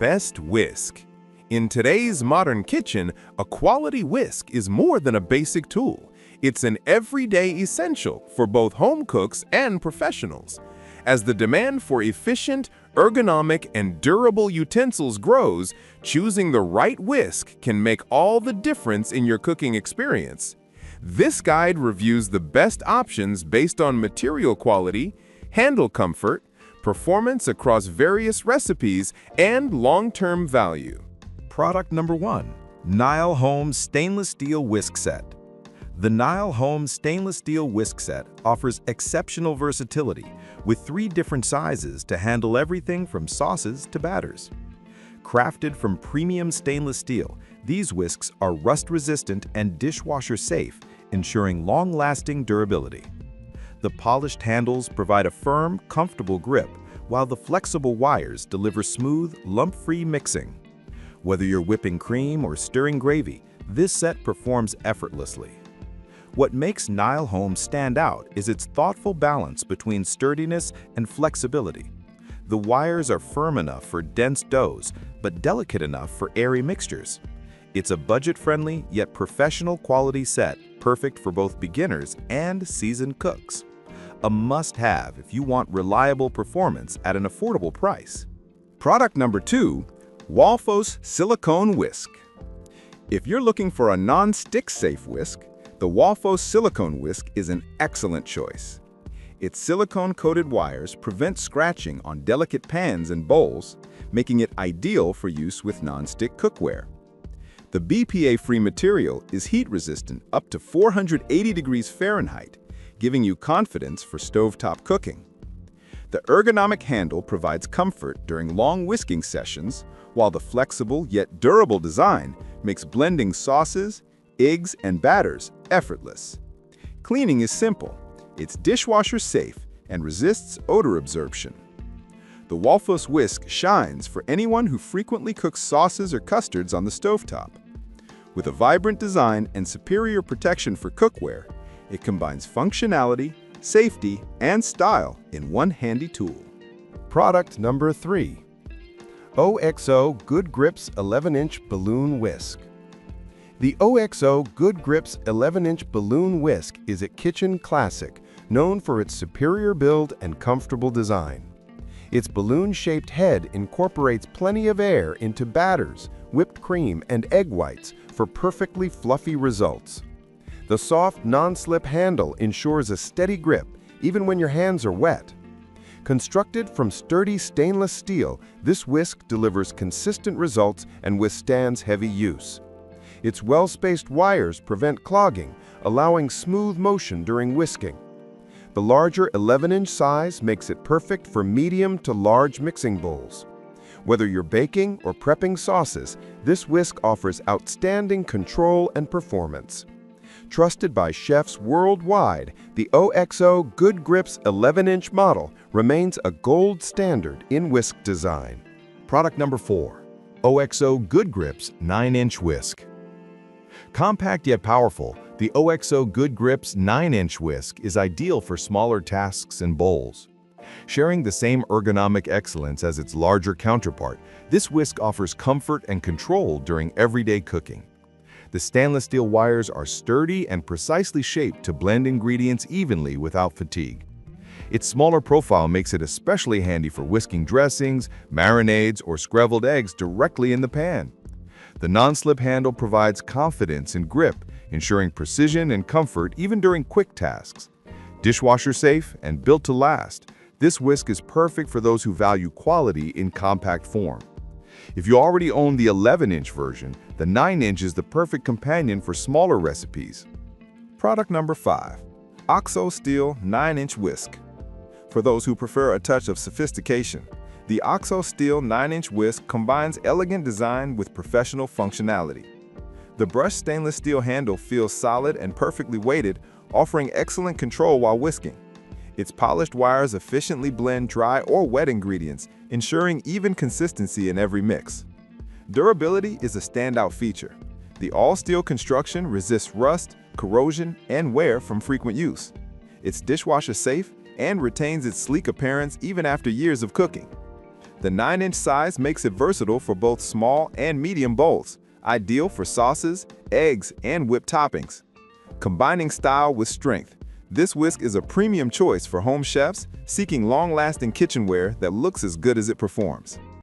best whisk. In today's modern kitchen, a quality whisk is more than a basic tool. It's an everyday essential for both home cooks and professionals. As the demand for efficient, ergonomic, and durable utensils grows, choosing the right whisk can make all the difference in your cooking experience. This guide reviews the best options based on material quality, handle comfort, performance across various recipes, and long-term value. Product number 1. Nile Home Stainless Steel Whisk Set. The Nile Home Stainless Steel Whisk Set offers exceptional versatility with 3 different sizes to handle everything from sauces to batters. Crafted from premium stainless steel, these whisks are rust-resistant and dishwasher-safe, ensuring long-lasting durability. The polished handles provide a firm, comfortable grip, while the flexible wires deliver smooth, lump-free mixing. Whether you're whipping cream or stirring gravy, this set performs effortlessly. What makes Nile Home stand out is its thoughtful balance between sturdiness and flexibility. The wires are firm enough for dense doughs, but delicate enough for airy mixtures. It's a budget-friendly yet professional quality set, perfect for both beginners and seasoned cooks. A must-have if you want reliable performance at an affordable price. Product number 2. Walfos Silicone Whisk. If you're looking for a non-stick safe whisk, the Walfos Silicone Whisk is an excellent choice. Its silicone-coated wires prevent scratching on delicate pans and bowls, making it ideal for use with non-stick cookware. The BPA-free material is heat-resistant up to 480 degrees Fahrenheit, giving you confidence for stovetop cooking. The ergonomic handle provides comfort during long whisking sessions, while the flexible yet durable design makes blending sauces, eggs, and batters effortless. Cleaning is simple. It's dishwasher safe and resists odor absorption. The Walfos whisk shines for anyone who frequently cooks sauces or custards on the stovetop. With a vibrant design and superior protection for cookware, it combines functionality, safety, and style in one handy tool. Product number 3. OXO Good Grips 11-inch Balloon Whisk. The OXO Good Grips 11-inch Balloon Whisk is a kitchen classic, known for its superior build and comfortable design. Its balloon-shaped head incorporates plenty of air into batters, whipped cream, and egg whites for perfectly fluffy results. The soft, non-slip handle ensures a steady grip, even when your hands are wet. Constructed from sturdy stainless steel, this whisk delivers consistent results and withstands heavy use. Its well-spaced wires prevent clogging, allowing smooth motion during whisking. The larger 11-inch size makes it perfect for medium to large mixing bowls. Whether you're baking or prepping sauces, this whisk offers outstanding control and performance. Trusted by chefs worldwide, the OXO Good Grips 11-inch model remains a gold standard in whisk design. Product number 4. OXO Good Grips 9-inch Whisk. Compact yet powerful, the OXO Good Grips 9-inch whisk is ideal for smaller tasks and bowls. Sharing the same ergonomic excellence as its larger counterpart, this whisk offers comfort and control during everyday cooking. The stainless steel wires are sturdy and precisely shaped to blend ingredients evenly without fatigue. Its smaller profile makes it especially handy for whisking dressings, marinades, or scrambled eggs directly in the pan. The non-slip handle provides confidence and grip, ensuring precision and comfort even during quick tasks. Dishwasher safe and built to last, this whisk is perfect for those who value quality in compact form. If you already own the 11-inch version, the 9-inch is the perfect companion for smaller recipes. Product number 5. OXO Steel 9-inch Whisk. For those who prefer a touch of sophistication, the OXO Steel 9-inch whisk combines elegant design with professional functionality. The brushed stainless steel handle feels solid and perfectly weighted, offering excellent control while whisking. Its polished wires efficiently blend dry or wet ingredients, ensuring even consistency in every mix. Durability is a standout feature. The all-steel construction resists rust, corrosion, and wear from frequent use. It's dishwasher safe and retains its sleek appearance even after years of cooking. The 9-inch size makes it versatile for both small and medium bowls, ideal for sauces, eggs, and whipped toppings. Combining style with strength, this whisk is a premium choice for home chefs seeking long-lasting kitchenware that looks as good as it performs.